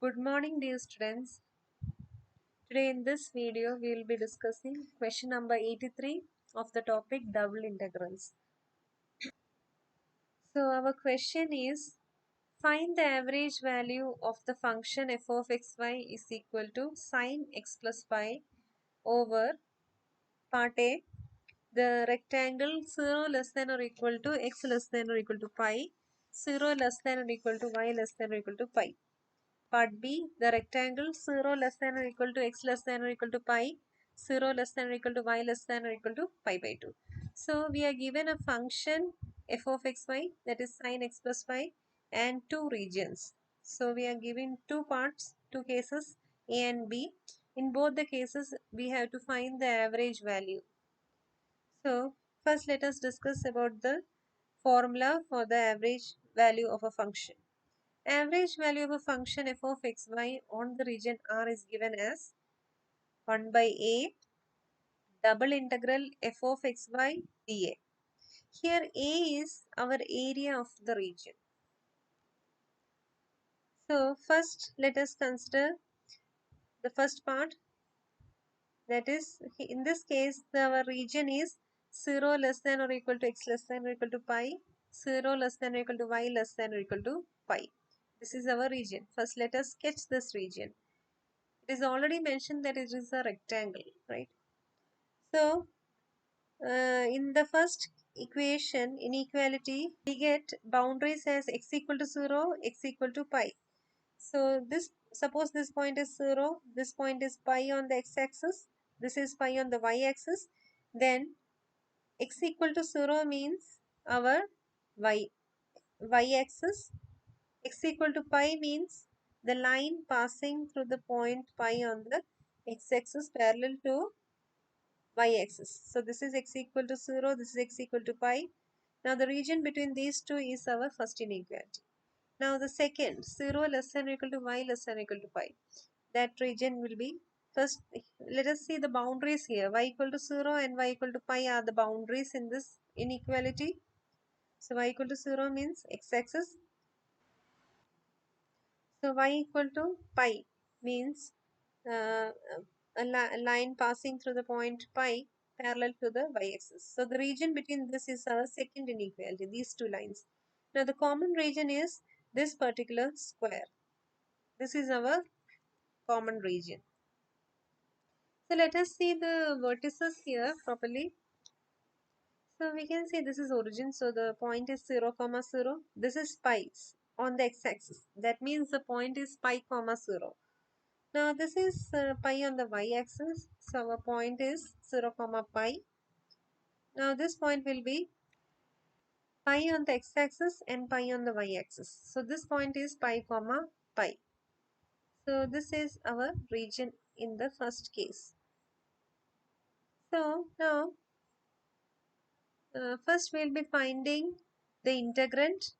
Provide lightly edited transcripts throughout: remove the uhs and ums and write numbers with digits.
Good morning, dear students. Today in this video, we will be discussing question number 83 of the topic double integrals. So our question is, find the average value of the function f of xy is equal to sine x plus pi over part A, the rectangle 0 less than or equal to x less than or equal to pi, 0 less than or equal to y less than or equal to pi. Part B, the rectangle 0 less than or equal to x less than or equal to pi, 0 less than or equal to y less than or equal to pi by 2. So we are given a function f of xy, that is sine x plus pi, and two regions. So we are given two parts, two cases, A and B. In both the cases, we have to find the average value. So first let us discuss about the formula for the average value of a function. Average value of a function f of xy on the region R is given as 1 by A double integral f of xy dA. Here A is our area of the region. So first let us consider the first part, that is in this case our region is 0 less than or equal to x less than or equal to pi, 0 less than or equal to y less than or equal to pi. This is our region. First let us sketch this region. It is already mentioned that it is a rectangle, right? So, in the first equation, inequality, we get boundaries as x equal to 0, x equal to pi. So, suppose this point is 0, this point is pi on the x-axis, this is pi on the y-axis, then x equal to 0 means our y-axis, x equal to pi means the line passing through the point pi on the x-axis parallel to y-axis. So this is x equal to 0, this is x equal to pi. Now the region between these two is our first inequality. Now the second, 0 less than or equal to y less than or equal to pi. That region will be, first let us see the boundaries here. Y equal to 0 and y equal to pi are the boundaries in this inequality. So y equal to 0 means x-axis. So y equal to pi means uh, a line passing through the point pi parallel to the y-axis. So the region between this is our second inequality, these two lines. Now the common region is this particular square. This is our common region. So let us see the vertices here properly. So we can say this is origin. So the point is 0, 0. This is pi on the x-axis. That means the point is pi, 0. Now this is pi on the y-axis. So our point is 0, pi. Now this point will be pi on the x-axis and pi on the y-axis. So this point is pi, pi. So this is our region in the first case. So now first we will be finding the integrand,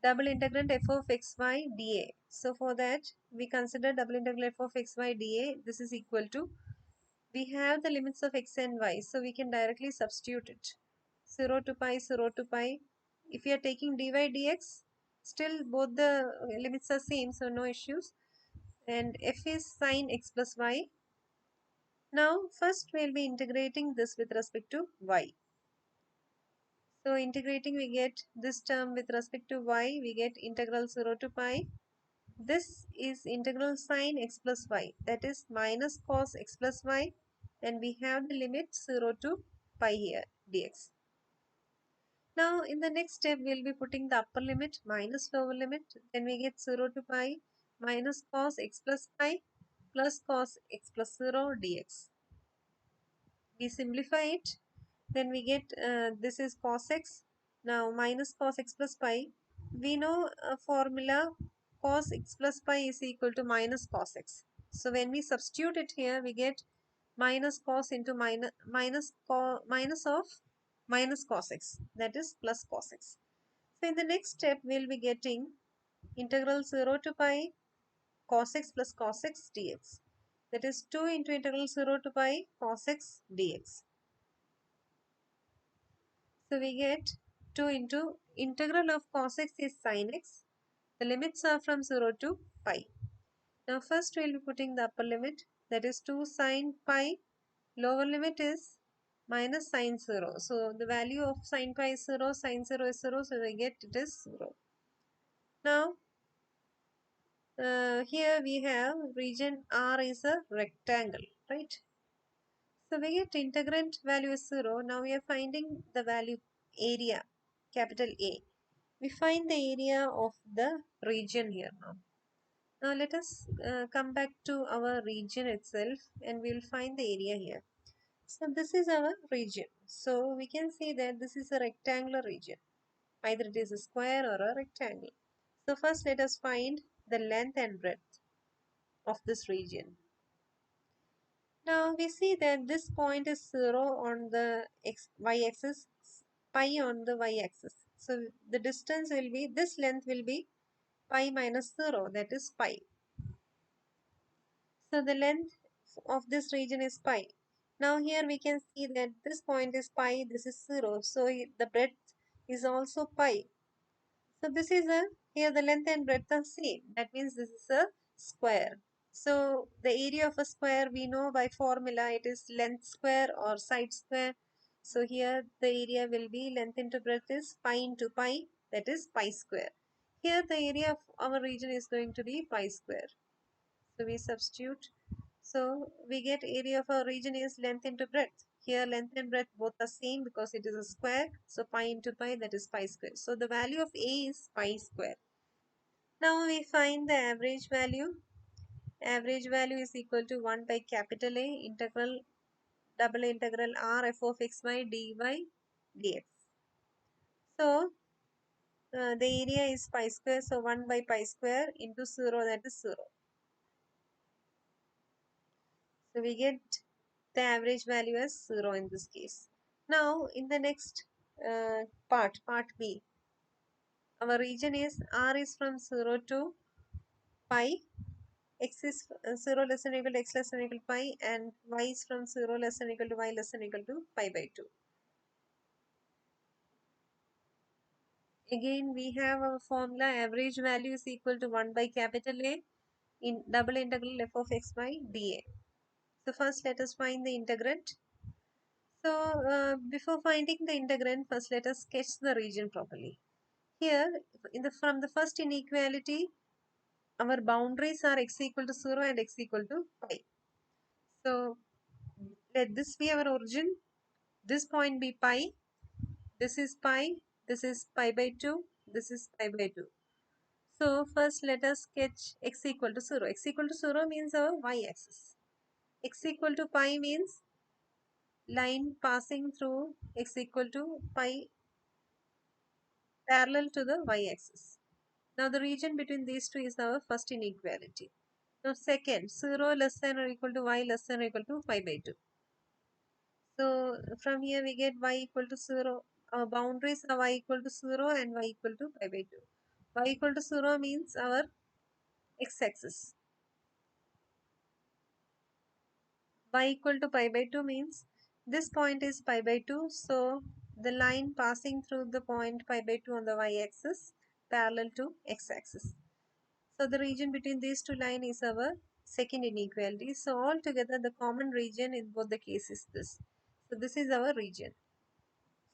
double integrand f of xy dA. So for that we consider double integral f of xy dA. This is equal to, we have the limits of x and y, so we can directly substitute it. 0 to pi, 0 to pi. If you are taking dy dx, still both the limits are same, so no issues. And f is sine x plus y. Now first we will be integrating this with respect to y. So integrating, we get this term with respect to y, we get integral 0 to pi. This is integral sine x plus y, that is minus cos x plus y, and we have the limit 0 to pi here dx. Now in the next step we will be putting the upper limit minus lower limit, then we get 0 to pi minus cos x plus pi plus cos x plus 0 dx. We simplify it, then we get this is cos x. Now minus cos x plus pi, we know a formula, cos x plus pi is equal to minus cos x. So when we substitute it here, we get minus cos into minus of minus cos x, that is plus cos x. So in the next step we will be getting integral 0 to pi cos x plus cos x dx, that is 2 into integral 0 to pi cos x dx. So we get 2 into integral of cos x is sin x. The limits are from 0 to pi. Now first we will be putting the upper limit, that is 2 sine pi. Lower limit is minus sine 0. So the value of sine pi is 0, sine 0 is 0, so we get it is 0. Now here we have region R is a rectangle, right? So we get integrand value is 0. Now we are finding the value area, capital A. We find the area of the region here now. Now let us come back to our region itself and we will find the area here. So this is our region. So we can see that this is a rectangular region. Either it is a square or a rectangle. So first let us find the length and breadth of this region. Now we see that this point is 0 on the y-axis, pi on the y-axis. So the distance will be, this length will be pi minus 0, that is pi. So the length of this region is pi. Now here we can see that this point is pi, this is 0. So the breadth is also pi. So this is a, here the length and breadth are same. That means this is a square. So the area of a square we know by formula, it is length square or side square. So here the area will be length into breadth is pi into pi, that is pi square. Here the area of our region is going to be pi square. So we substitute. So we get area of our region is length into breadth. Here length and breadth both are same because it is a square. So pi into pi, that is pi square. So the value of A is pi square. Now we find the average value. Average value is equal to 1 by capital A integral double integral R f of x y dy dx. So the area is pi square. So 1 by pi square into 0, that is 0. So we get the average value as 0 in this case. Now in the next part B, our region is R is from 0 to pi, x is 0 less than or equal to x less than or equal to pi, and y is from 0 less than or equal to y less than or equal to pi by 2. Again we have our formula, average value is equal to 1 by capital A in double integral f of x by dA. So first let us find the integrand. So before finding the integrand, first let us sketch the region properly. Here, from the first inequality, our boundaries are x equal to 0 and x equal to pi. So let this be our origin. This point be pi. This is pi. This is pi by 2. This is pi by 2. So first let us sketch x equal to 0. X equal to 0 means our y-axis. X equal to pi means line passing through x equal to pi parallel to the y-axis. Now the region between these two is our first inequality. Now second, 0 less than or equal to y less than or equal to pi by 2. So from here we get y equal to 0. Our boundaries are y equal to 0 and y equal to pi by 2. Y equal to 0 means our x-axis. Y equal to pi by 2 means this point is pi by 2. So the line passing through the point pi by 2 on the y-axis parallel to x-axis. So the region between these two lines is our second inequality. So altogether the common region in both the cases is this. So this is our region.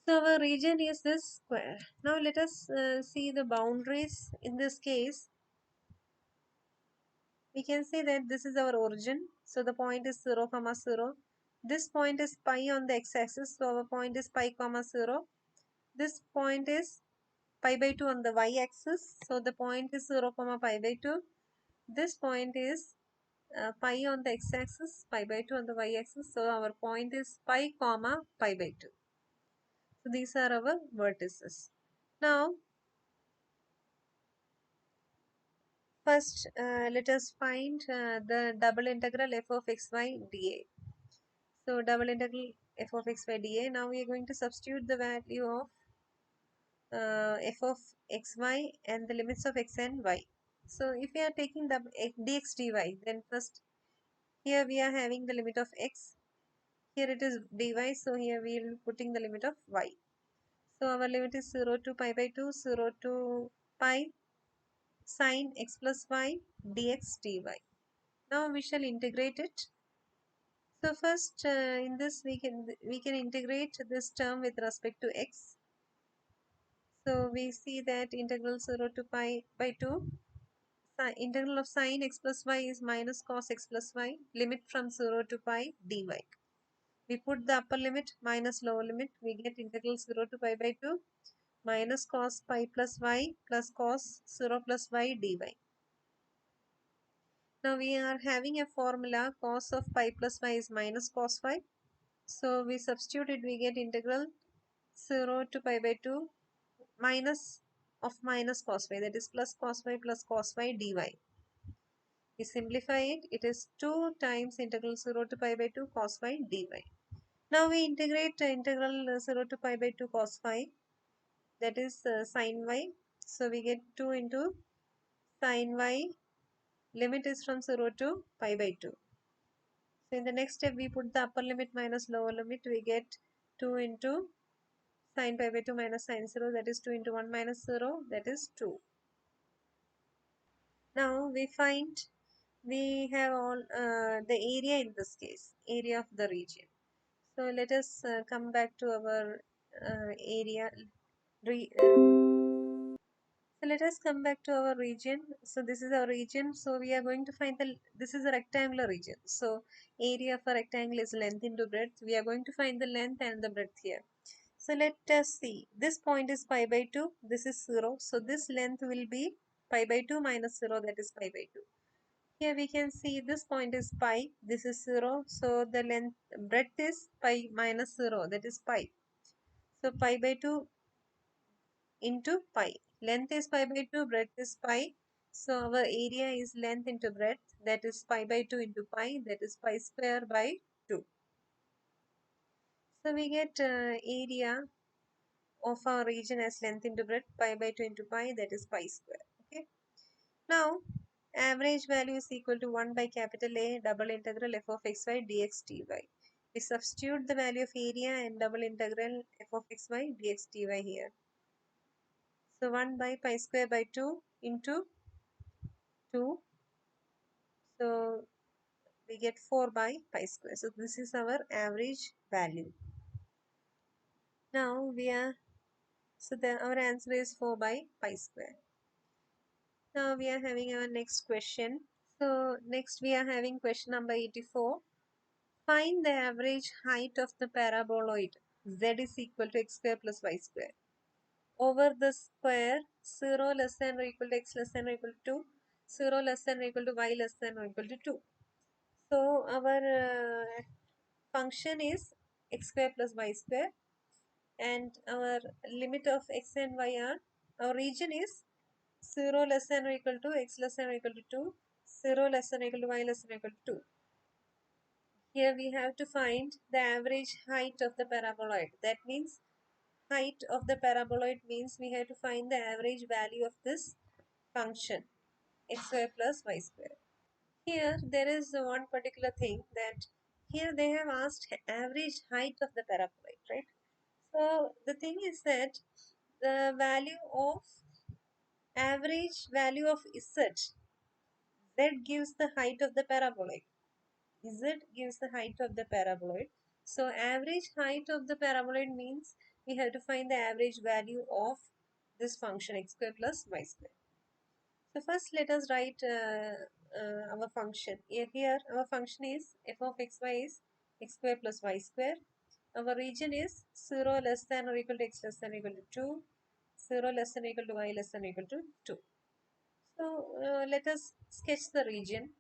So our region is this square. Now let us see the boundaries. In this case, we can say that this is our origin. So the point is 0, 0. This point is pi on the x-axis. So our point is pi, 0. This point is pi by 2 on the y-axis. So the point is 0, pi by 2. This point is pi on the x-axis, pi by 2 on the y-axis. So our point is pi, pi by 2. So these are our vertices. Now, first let us find the double integral f of x y dA. So double integral f of x y dA. Now we are going to substitute the value of f of x y and the limits of x and y. So if we are taking the dx dy, then first here we are having the limit of x. Here it is dy, so here we will be putting the limit of y. So our limit is 0 to pi by 2, 0 to pi, sine x plus y dx dy. Now we shall integrate it. So first in this we can integrate this term with respect to x. So we see that integral 0 to pi by 2. Integral of sine x plus y is minus cos x plus y. Limit from 0 to pi dy. We put the upper limit minus lower limit. We get integral 0 to pi by 2 minus cos pi plus y plus cos 0 plus y dy. Now we are having a formula cos of pi plus y is minus cos y. So we substitute it, we get integral 0 to pi by 2 minus of minus cos y, that is plus cos y dy. We simplify it, it is 2 times integral 0 to pi by 2 cos y dy. Now we integrate integral 0 to pi by 2 cos y, that is sin y. So we get 2 into sin y, limit is from 0 to pi by 2. So in the next step we put the upper limit minus lower limit, we get 2 into sin pi by 2 minus sin 0, that is 2 into 1 minus 0, that is 2. Now we find we have all the area in this case, area of the region. So let us come back to our area. So let us come back to our region. So this is our region. So we are going to find this is a rectangular region. So area of a rectangle is length into breadth. We are going to find the length and the breadth here. So let us see. This point is pi by 2. This is 0. So this length will be pi by 2 minus 0, that is pi by 2. Here we can see this point is pi. This is 0. So the length breadth is pi minus 0, that is pi. So pi by 2 into pi. Length is pi by 2, breadth is pi. So our area is length into breadth, that is pi by 2 into pi, that is pi square by 2. So we get area of our region as length into breadth, pi by 2 into pi, that is pi square. Okay. Now average value is equal to 1 by capital A double integral f of xy dx dy. We substitute the value of area and double integral f of xy dx dy here. So 1 by pi square by 2 into 2. So we get 4 by pi square. So this is our average value. Now our answer is 4 by pi square. Now we are having our next question. So next we are having question number 84. Find the average height of the paraboloid z is equal to x square plus y square over the square 0 less than or equal to x less than or equal to 2, 0 less than or equal to y less than or equal to 2. So our function is x square plus y square, and our limit of x and y are, our region is 0 less than or equal to x less than or equal to 2, 0 less than or equal to y less than or equal to 2. Here we have to find the average height of the paraboloid. That means height of the paraboloid means we have to find the average value of this function x square plus y square. Here there is one particular thing, that here they have asked average height of the paraboloid, right? So the thing is that the value of average value of z gives the height of the paraboloid. Z gives the height of the paraboloid. So average height of the paraboloid means we have to find the average value of this function x square plus y square. So first let us write our function. Here our function is f of xy is x square plus y square. Our region is 0 less than or equal to x less than or equal to 2, 0 less than or equal to y less than or equal to 2. So let us sketch the region.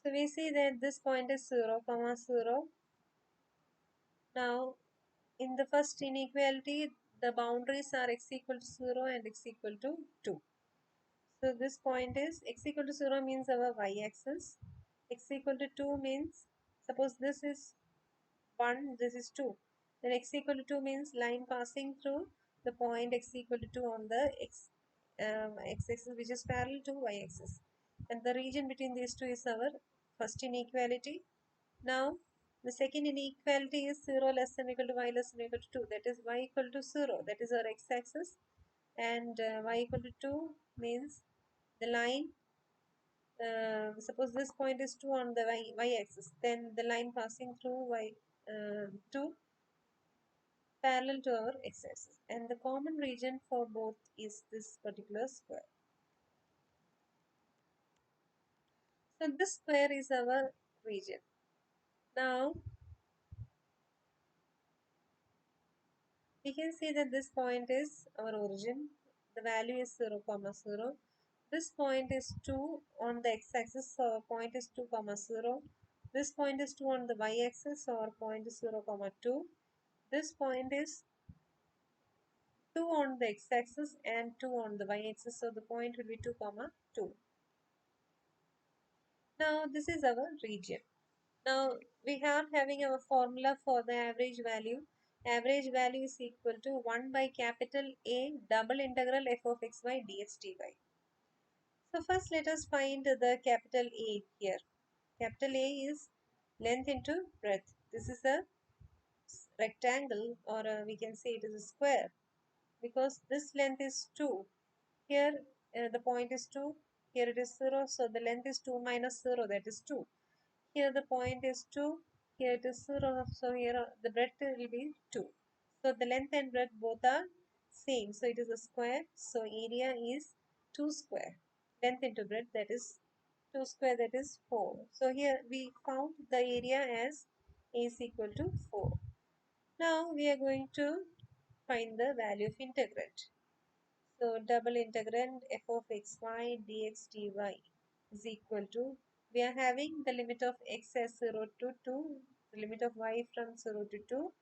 So we see that this point is 0, comma 0. Now in the first inequality, the boundaries are x equal to 0 and x equal to 2. So this point is x equal to 0 means our y-axis. X equal to 2 means, suppose this is 1, this is 2. Then x equal to 2 means line passing through the point x equal to 2 on the x-axis, which is parallel to y-axis. And the region between these two is our first inequality. Now the second inequality is 0 less than or equal to y less than or equal to 2. That is y equal to 0. That is our x-axis. And y equal to 2 means the line, suppose this point is 2 on the y-axis, then the line passing through 2 parallel to our x-axis, and the common region for both is this particular square. So this square is our region. Now we can see that this point is our origin. The value is 0, comma 0. This point is 2 on the x-axis, so our point is 2, comma 0. This point is 2 on the y-axis, so our point is 0, comma 2. This point is 2 on the x-axis and 2 on the y-axis, so the point will be 2, comma 2. Now this is our region. Now we are having our formula for the average value. Average value is equal to 1 by capital A double integral f of x y dx dy. So first let us find the capital A here. Capital A is length into breadth. This is a rectangle, or we can say it is a square, because this length is 2. Here the point is 2. Here it is 0. So the length is 2 minus 0, that is 2. Here the point is 2. Here it is 0. So here the breadth will be 2. So the length and breadth both are same. So it is a square. So area is 2 square. Length into breadth, that is 2 square, that is 4. So here we found the area as A is equal to 4. Now we are going to find the value of integrand. So double integrand f of xy dx dy is equal to, we are having the limit of x as 0 to 2, the limit of y from 0 to 2.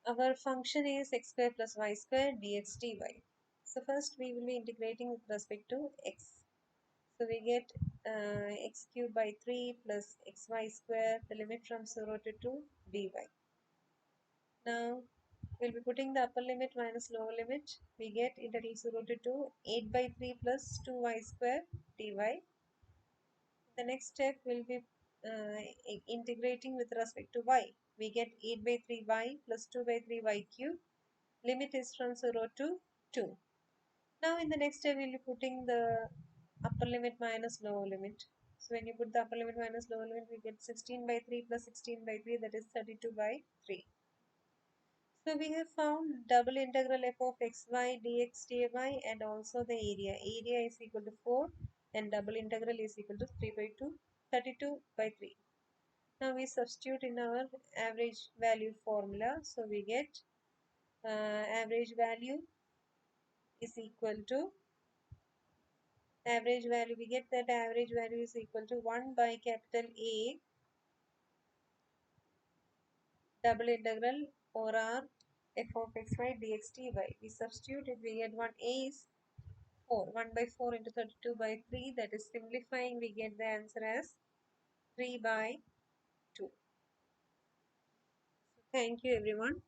Our function is x square plus y square dx dy. So first we will be integrating with respect to x. So we get x cube by 3 plus xy square, the limit from 0 to 2 dy. Now we'll be putting the upper limit minus lower limit. We get integral 0 to 2, 8 by 3 plus 2y square dy. The next step will be integrating with respect to y. We get 8 by 3y plus 2 by 3y cube. Limit is from 0 to 2. Now in the next step, we'll be putting the upper limit minus lower limit. So when you put the upper limit minus lower limit, we get 16 by 3 plus 16 by 3, that is 32 by 3. So we have found double integral f of xy dx dy and also the area. Area is equal to 4 and double integral is equal to 3 by 2, 32 by 3. Now we substitute in our average value formula. So we get average value is equal to, average value, we get that average value is equal to 1 by capital A double integral or r f of xy dx dy. We substitute it, we get 1 A is 4. 1 by 4 into 32 by 3, that is simplifying, we get the answer as 3 by 2. So thank you everyone.